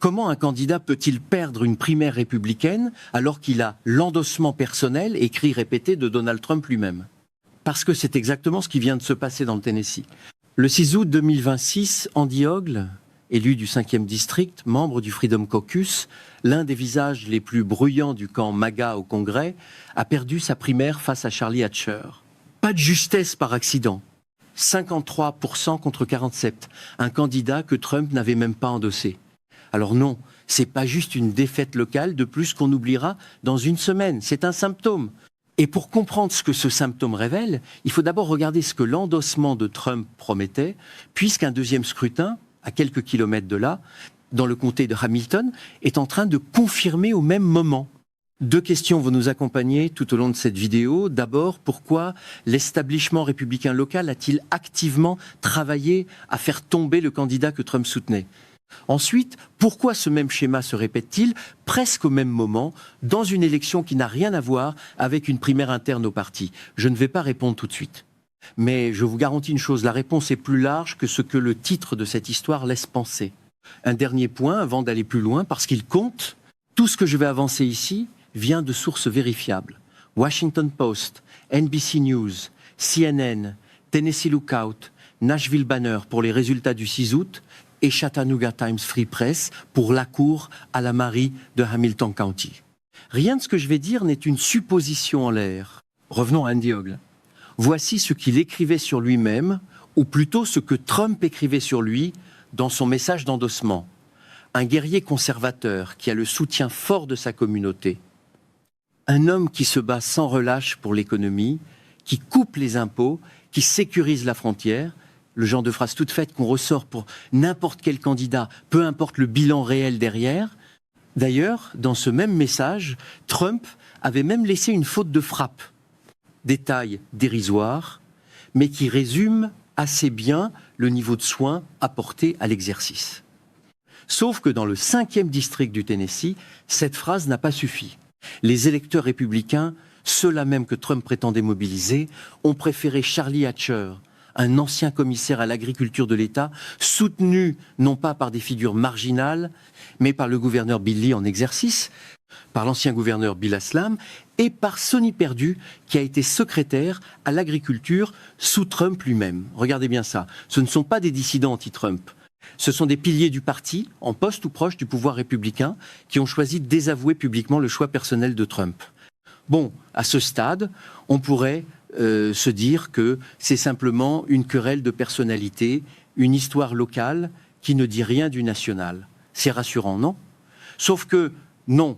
Comment un candidat peut-il perdre une primaire républicaine alors qu'il a l'endossement personnel, écrit, répété, de Donald Trump lui-même? Parce que c'est exactement ce qui vient de se passer dans le Tennessee. Le 6 août 2026, Andy Ogle, élu du 5e district, membre du Freedom Caucus, l'un des visages les plus bruyants du camp MAGA au Congrès, a perdu sa primaire face à Charlie Hatcher. Pas de justesse par accident. 53% contre 47%. Un candidat que Trump n'avait même pas endossé. Alors non, c'est pas juste une défaite locale de plus qu'on oubliera dans une semaine. C'est un symptôme. Et pour comprendre ce que ce symptôme révèle, il faut d'abord regarder ce que l'endossement de Trump promettait, puisqu'un deuxième scrutin, à quelques kilomètres de là, dans le comté de Hamilton, est en train de confirmer au même moment. Deux questions vont nous accompagner tout au long de cette vidéo. D'abord, pourquoi l'establishment républicain local a-t-il activement travaillé à faire tomber le candidat que Trump soutenait ? Ensuite, pourquoi ce même schéma se répète-t-il presque au même moment dans une élection qui n'a rien à voir avec une primaire interne au parti? Je ne vais pas répondre tout de suite. Mais je vous garantis une chose, la réponse est plus large que ce que le titre de cette histoire laisse penser. Un dernier point avant d'aller plus loin, parce qu'il compte, tout ce que je vais avancer ici vient de sources vérifiables. Washington Post, NBC News, CNN, Tennessee Lookout, Nashville Banner pour les résultats du 6 août, et Chattanooga Times Free Press pour la cour à la mairie de Hamilton County. Rien de ce que je vais dire n'est une supposition en l'air. Revenons à Andy Ogle. Voici ce qu'il écrivait sur lui-même, ou plutôt ce que Trump écrivait sur lui dans son message d'endossement. Un guerrier conservateur qui a le soutien fort de sa communauté. Un homme qui se bat sans relâche pour l'économie, qui coupe les impôts, qui sécurise la frontière. Le genre de phrase toute faite qu'on ressort pour n'importe quel candidat, peu importe le bilan réel derrière. D'ailleurs, dans ce même message, Trump avait même laissé une faute de frappe. Détail dérisoire, mais qui résume assez bien le niveau de soin apporté à l'exercice. Sauf que dans le 5e district du Tennessee, cette phrase n'a pas suffi. Les électeurs républicains, ceux-là même que Trump prétendait mobiliser, ont préféré Charlie Hatcher, un ancien commissaire à l'agriculture de l'État, soutenu non pas par des figures marginales, mais par le gouverneur Bill Lee en exercice, par l'ancien gouverneur Bill Haslam, et par Sonny Perdue, qui a été secrétaire à l'agriculture sous Trump lui-même. Regardez bien ça. Ce ne sont pas des dissidents anti-Trump. Ce sont des piliers du parti, en poste ou proche du pouvoir républicain, qui ont choisi de désavouer publiquement le choix personnel de Trump. Bon, à ce stade, on pourrait se dire que c'est simplement une querelle de personnalité, une histoire locale qui ne dit rien du national. C'est rassurant, non? Sauf que non.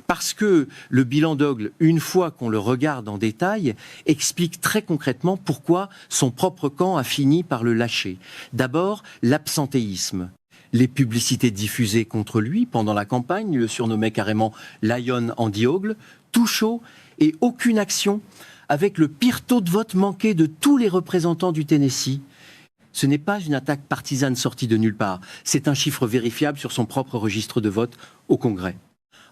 Parce que le bilan d'Ogle, une fois qu'on le regarde en détail, explique très concrètement pourquoi son propre camp a fini par le lâcher. D'abord, l'absentéisme. Les publicités diffusées contre lui pendant la campagne le surnommaient carrément Lion Andy Ogle, tout chaud et aucune action, avec le pire taux de vote manqué de tous les représentants du Tennessee. Ce n'est pas une attaque partisane sortie de nulle part, c'est un chiffre vérifiable sur son propre registre de vote au Congrès.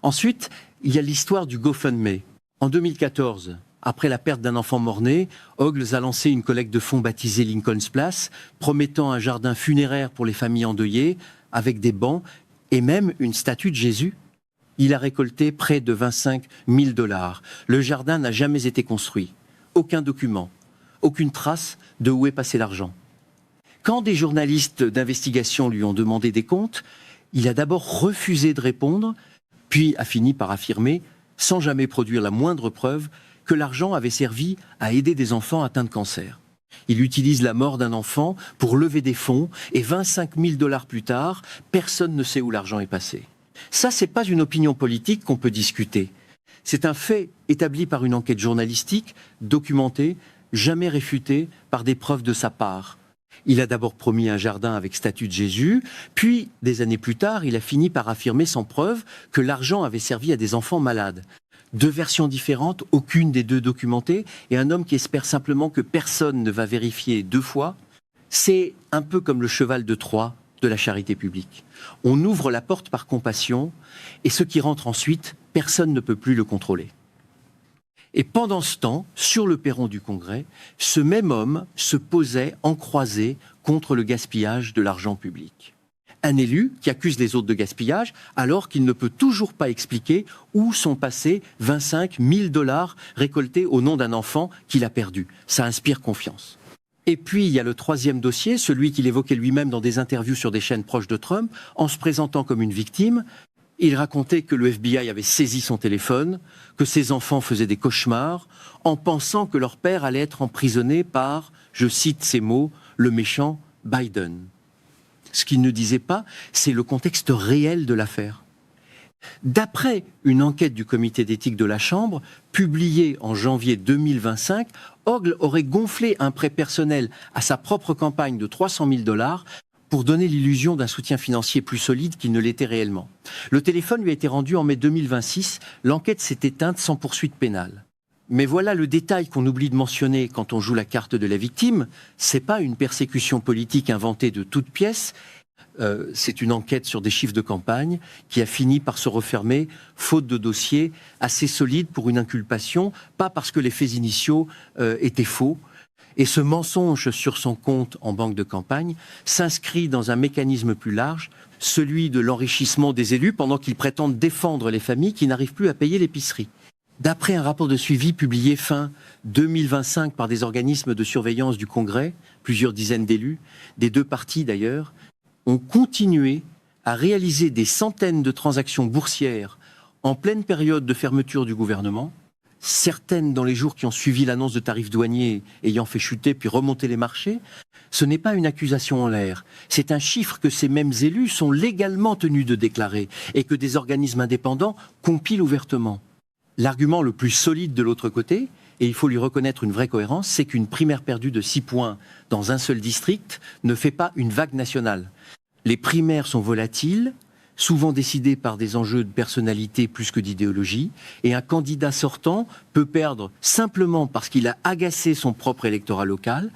Ensuite, il y a l'histoire du GoFundMe. En 2014, après la perte d'un enfant mort-né, Ogles a lancé une collecte de fonds baptisée Lincoln's Place, promettant un jardin funéraire pour les familles endeuillées, avec des bancs et même une statue de Jésus. Il a récolté près de 25 000 $. Le jardin n'a jamais été construit. Aucun document, aucune trace de où est passé l'argent. Quand des journalistes d'investigation lui ont demandé des comptes, il a d'abord refusé de répondre, puis a fini par affirmer, sans jamais produire la moindre preuve, que l'argent avait servi à aider des enfants atteints de cancer. Il utilise la mort d'un enfant pour lever des fonds et 25 000 $ plus tard, personne ne sait où l'argent est passé. Ça, c'est pas une opinion politique qu'on peut discuter. C'est un fait établi par une enquête journalistique, documentée, jamais réfutée par des preuves de sa part. Il a d'abord promis un jardin avec statue de Jésus, puis, des années plus tard, il a fini par affirmer sans preuve que l'argent avait servi à des enfants malades. Deux versions différentes, aucune des deux documentée, et un homme qui espère simplement que personne ne va vérifier deux fois, c'est un peu comme le cheval de Troie de la charité publique. On ouvre la porte par compassion, et ce qui rentre ensuite, personne ne peut plus le contrôler. Et pendant ce temps, sur le perron du Congrès, ce même homme se posait en croisée contre le gaspillage de l'argent public. Un élu qui accuse les autres de gaspillage alors qu'il ne peut toujours pas expliquer où sont passés 25 000 $ récoltés au nom d'un enfant qu'il a perdu. Ça inspire confiance. Et puis, il y a le troisième dossier, celui qu'il évoquait lui-même dans des interviews sur des chaînes proches de Trump, en se présentant comme une victime. Il racontait que le FBI avait saisi son téléphone, que ses enfants faisaient des cauchemars, en pensant que leur père allait être emprisonné par, je cite ces mots, le méchant Biden. Ce qu'il ne disait pas, c'est le contexte réel de l'affaire. D'après une enquête du comité d'éthique de la Chambre, publiée en janvier 2025, Ogle aurait gonflé un prêt personnel à sa propre campagne de 300 000 $ pour donner l'illusion d'un soutien financier plus solide qu'il ne l'était réellement. Le téléphone lui a été rendu en mai 2026, l'enquête s'est éteinte sans poursuite pénale. Mais voilà le détail qu'on oublie de mentionner quand on joue la carte de la victime, c'est pas une persécution politique inventée de toutes pièces, c'est une enquête sur des chiffres de campagne qui a fini par se refermer, faute de dossier assez solide pour une inculpation, pas parce que les faits initiaux étaient faux. Et ce mensonge sur son compte en banque de campagne s'inscrit dans un mécanisme plus large, celui de l'enrichissement des élus pendant qu'ils prétendent défendre les familles qui n'arrivent plus à payer l'épicerie. D'après un rapport de suivi publié fin 2025 par des organismes de surveillance du Congrès, plusieurs dizaines d'élus, des deux partis d'ailleurs, ont continué à réaliser des centaines de transactions boursières en pleine période de fermeture du gouvernement, certaines dans les jours qui ont suivi l'annonce de tarifs douaniers ayant fait chuter puis remonter les marchés. Ce n'est pas une accusation en l'air, c'est un chiffre que ces mêmes élus sont légalement tenus de déclarer et que des organismes indépendants compilent ouvertement. L'argument le plus solide de l'autre côté, et il faut lui reconnaître une vraie cohérence, c'est qu'une primaire perdue de 6 points dans un seul district ne fait pas une vague nationale. Les primaires sont volatiles, souvent décidées par des enjeux de personnalité plus que d'idéologie, et un candidat sortant peut perdre simplement parce qu'il a agacé son propre électorat local,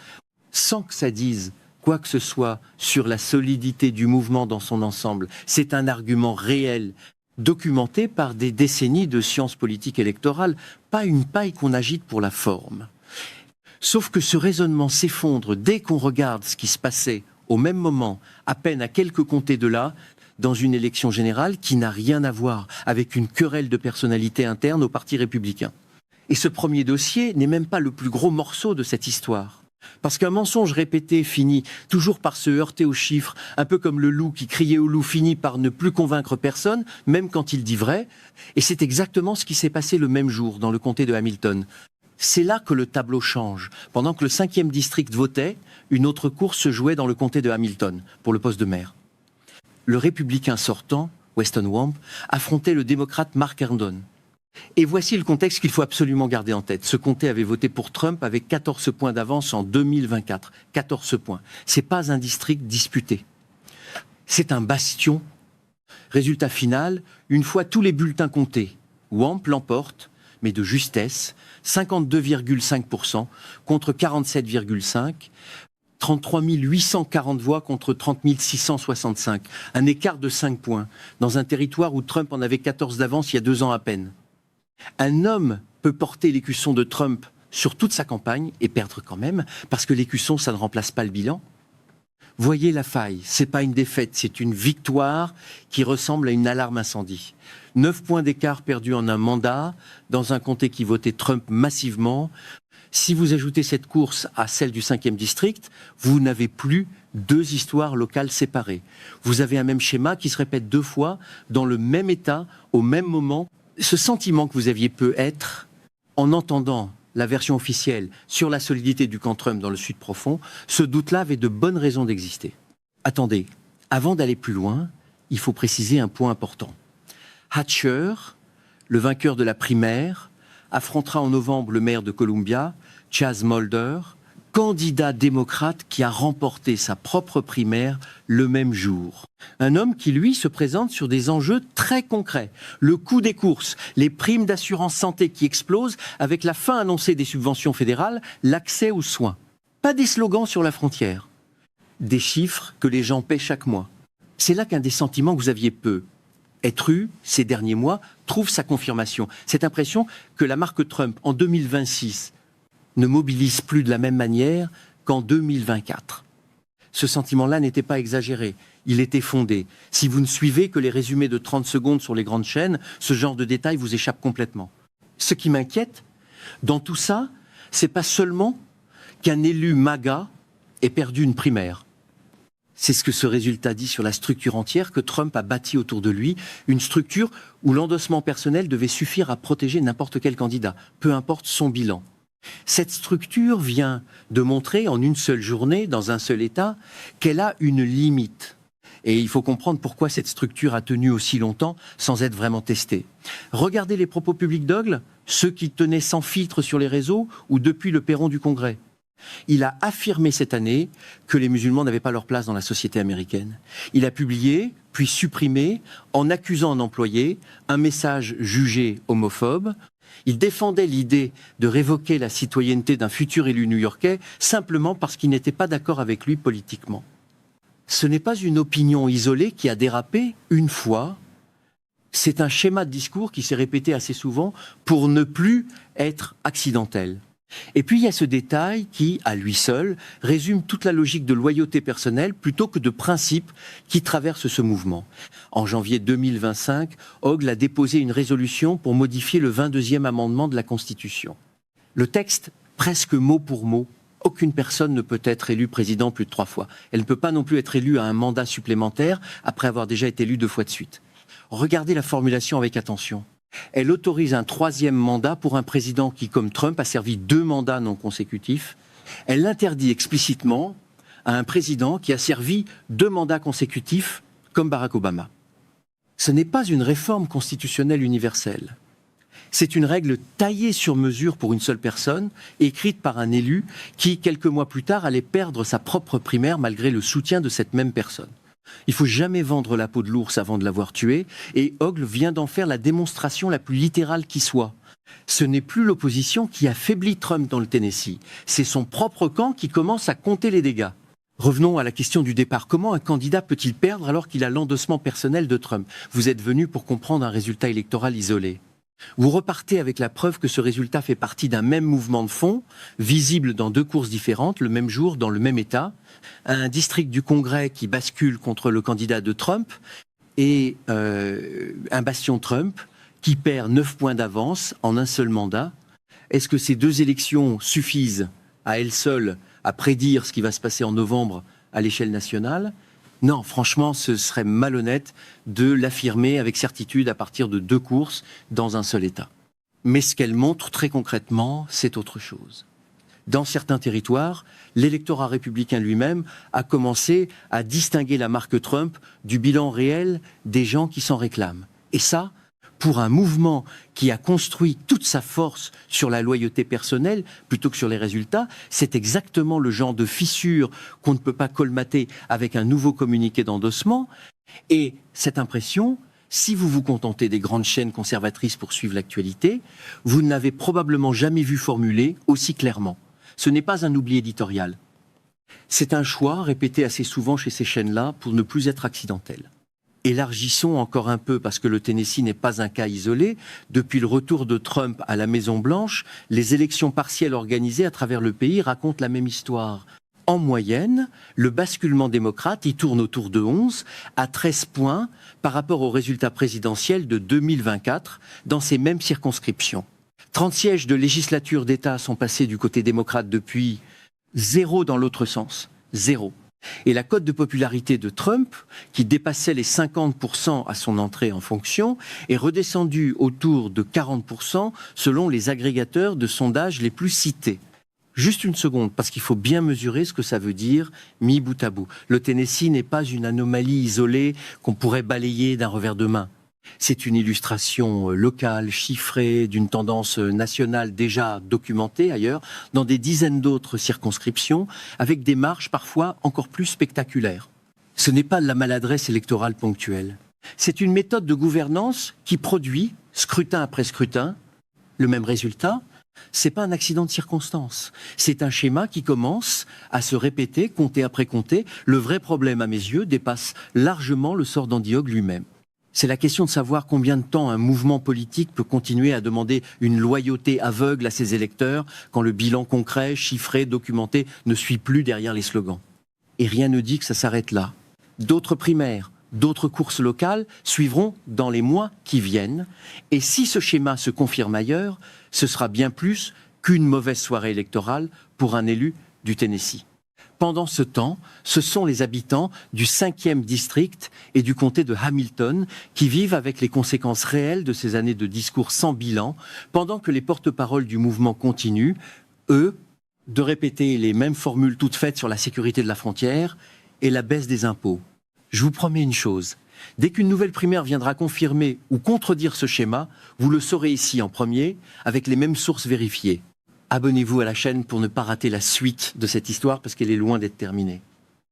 sans que ça dise quoi que ce soit sur la solidité du mouvement dans son ensemble. C'est un argument réel, documenté par des décennies de sciences politiques électorales, pas une paille qu'on agite pour la forme. Sauf que ce raisonnement s'effondre dès qu'on regarde ce qui se passait au même moment, à peine à quelques comtés de là, dans une élection générale qui n'a rien à voir avec une querelle de personnalité interne au Parti républicain. Et ce premier dossier n'est même pas le plus gros morceau de cette histoire. Parce qu'un mensonge répété finit toujours par se heurter aux chiffres, un peu comme le loup qui criait au loup finit par ne plus convaincre personne, même quand il dit vrai. Et c'est exactement ce qui s'est passé le même jour dans le comté de Hamilton. C'est là que le tableau change. Pendant que le 5e district votait, une autre course se jouait dans le comté de Hamilton pour le poste de maire. Le républicain sortant, Weston Wamp, affrontait le démocrate Mark Herndon. Et voici le contexte qu'il faut absolument garder en tête. Ce comté avait voté pour Trump avec 14 points d'avance en 2024. 14 points. C'est pas un district disputé. C'est un bastion. Résultat final, une fois tous les bulletins comptés, Wamp l'emporte, mais de justesse, 52,5% contre 47,5%. 33 840 voix contre 30 665. Un écart de 5 points, dans un territoire où Trump en avait 14 d'avance il y a 2 ans à peine. Un homme peut porter l'écusson de Trump sur toute sa campagne et perdre quand même, parce que l'écusson, ça ne remplace pas le bilan. Voyez la faille, c'est pas une défaite, c'est une victoire qui ressemble à une alarme incendie. 9 points d'écart perdus en un mandat, dans un comté qui votait Trump massivement. Si vous ajoutez cette course à celle du 5e district, vous n'avez plus 2 histoires locales séparées. Vous avez un même schéma qui se répète 2 fois, dans le même état, au même moment. Ce sentiment que vous aviez peut être, en entendant la version officielle sur la solidité du camp Trump dans le Sud profond, ce doute-là avait de bonnes raisons d'exister. Attendez, avant d'aller plus loin, il faut préciser un point important. Hatcher, le vainqueur de la primaire, affrontera en novembre le maire de Columbia, Chaz Mulder, candidat démocrate qui a remporté sa propre primaire le même jour. Un homme qui, lui, se présente sur des enjeux très concrets. Le coût des courses, les primes d'assurance santé qui explosent avec la fin annoncée des subventions fédérales, l'accès aux soins. Pas des slogans sur la frontière. Des chiffres que les gens paient chaque mois. C'est là qu'un des sentiments que vous aviez peu être eu ces derniers mois trouve sa confirmation. Cette impression que la marque Trump en 2026 ne mobilise plus de la même manière qu'en 2024. Ce sentiment-là n'était pas exagéré. il était fondé. Si vous ne suivez que les résumés de 30 secondes sur les grandes chaînes, ce genre de détails vous échappe complètement. Ce qui m'inquiète dans tout ça, c'est pas seulement qu'un élu MAGA ait perdu une primaire. C'est ce que ce résultat dit sur la structure entière que Trump a bâtie autour de lui, une structure où l'endossement personnel devait suffire à protéger n'importe quel candidat, peu importe son bilan. Cette structure vient de montrer en une seule journée, dans un seul État, qu'elle a une limite. Et il faut comprendre pourquoi cette structure a tenu aussi longtemps sans être vraiment testée. Regardez les propos publics d'Ogle, ceux qui tenaient sans filtre sur les réseaux ou depuis le perron du Congrès. Il a affirmé cette année que les musulmans n'avaient pas leur place dans la société américaine. Il a publié, puis supprimé, en accusant un employé, un message jugé homophobe. Il défendait l'idée de révoquer la citoyenneté d'un futur élu new-yorkais simplement parce qu'il n'était pas d'accord avec lui politiquement. Ce n'est pas une opinion isolée qui a dérapé une fois. C'est un schéma de discours qui s'est répété assez souvent pour ne plus être accidentel. Et puis il y a ce détail qui, à lui seul, résume toute la logique de loyauté personnelle plutôt que de principes qui traversent ce mouvement. En janvier 2025, Ogle a déposé une résolution pour modifier le 22e amendement de la Constitution. Le texte, presque mot pour mot, aucune personne ne peut être élue président plus de 3 fois. Elle ne peut pas non plus être élue à un mandat supplémentaire après avoir déjà été élue 2 fois de suite. Regardez la formulation avec attention. Elle autorise un 3e mandat pour un président qui, comme Trump, a servi 2 mandats non consécutifs. Elle l'interdit explicitement à un président qui a servi 2 mandats consécutifs, comme Barack Obama. Ce n'est pas une réforme constitutionnelle universelle. C'est une règle taillée sur mesure pour une seule personne, écrite par un élu qui, quelques mois plus tard, allait perdre sa propre primaire malgré le soutien de cette même personne. Il ne faut jamais vendre la peau de l'ours avant de l'avoir tué, et Ogle vient d'en faire la démonstration la plus littérale qui soit. Ce n'est plus l'opposition qui affaiblit Trump dans le Tennessee, c'est son propre camp qui commence à compter les dégâts. Revenons à la question du départ. Comment un candidat peut-il perdre alors qu'il a l'endossement personnel de Trump ? Vous êtes venu pour comprendre un résultat électoral isolé. Vous repartez avec la preuve que ce résultat fait partie d'un même mouvement de fond, visible dans 2 courses différentes, le même jour, dans le même État. Un district du Congrès qui bascule contre le candidat de Trump et un bastion Trump qui perd 9 points d'avance en un seul mandat. Est-ce que ces 2 élections suffisent à elles seules à prédire ce qui va se passer en novembre à l'échelle nationale ? Non, franchement, ce serait malhonnête de l'affirmer avec certitude à partir de 2 courses dans un seul État. Mais ce qu'elle montre très concrètement, c'est autre chose. Dans certains territoires, l'électorat républicain lui-même a commencé à distinguer la marque Trump du bilan réel des gens qui s'en réclament. Et ça, pour un mouvement qui a construit toute sa force sur la loyauté personnelle plutôt que sur les résultats, c'est exactement le genre de fissure qu'on ne peut pas colmater avec un nouveau communiqué d'endossement. Et cette impression, si vous vous contentez des grandes chaînes conservatrices pour suivre l'actualité, vous ne l'avez probablement jamais vu formulée aussi clairement. Ce n'est pas un oubli éditorial. C'est un choix répété assez souvent chez ces chaînes-là pour ne plus être accidentel. Élargissons encore un peu, parce que le Tennessee n'est pas un cas isolé. Depuis le retour de Trump à la Maison-Blanche, les élections partielles organisées à travers le pays racontent la même histoire. En moyenne, le basculement démocrate y tourne autour de 11 à 13 points par rapport au résultat présidentiel de 2024 dans ces mêmes circonscriptions. 30 sièges de législature d'État sont passés du côté démocrate depuis, 0 dans l'autre sens. 0. Et la cote de popularité de Trump, qui dépassait les 50% à son entrée en fonction, est redescendue autour de 40% selon les agrégateurs de sondages les plus cités. Juste une seconde, parce qu'il faut bien mesurer ce que ça veut dire, mis bout à bout. Le Tennessee n'est pas une anomalie isolée qu'on pourrait balayer d'un revers de main. C'est une illustration locale, chiffrée, d'une tendance nationale déjà documentée ailleurs, dans des dizaines d'autres circonscriptions, avec des marges parfois encore plus spectaculaires. Ce n'est pas de la maladresse électorale ponctuelle. C'est une méthode de gouvernance qui produit, scrutin après scrutin, le même résultat. C'est pas un accident de circonstance. C'est un schéma qui commence à se répéter, comté après comté. Le vrai problème, à mes yeux, dépasse largement le sort d'Andy Ogle lui-même. C'est la question de savoir combien de temps un mouvement politique peut continuer à demander une loyauté aveugle à ses électeurs quand le bilan concret, chiffré, documenté ne suit plus derrière les slogans. Et rien ne dit que ça s'arrête là. d'autres primaires, d'autres courses locales suivront dans les mois qui viennent. Et si ce schéma se confirme ailleurs, ce sera bien plus qu'une mauvaise soirée électorale pour un élu du Tennessee. Pendant ce temps, ce sont les habitants du 5e district et du comté de Hamilton qui vivent avec les conséquences réelles de ces années de discours sans bilan, pendant que les porte-paroles du mouvement continuent, eux, de répéter les mêmes formules toutes faites sur la sécurité de la frontière et la baisse des impôts. Je vous promets une chose, dès qu'une nouvelle primaire viendra confirmer ou contredire ce schéma, vous le saurez ici en premier, avec les mêmes sources vérifiées. Abonnez-vous à la chaîne pour ne pas rater la suite de cette histoire parce qu'elle est loin d'être terminée.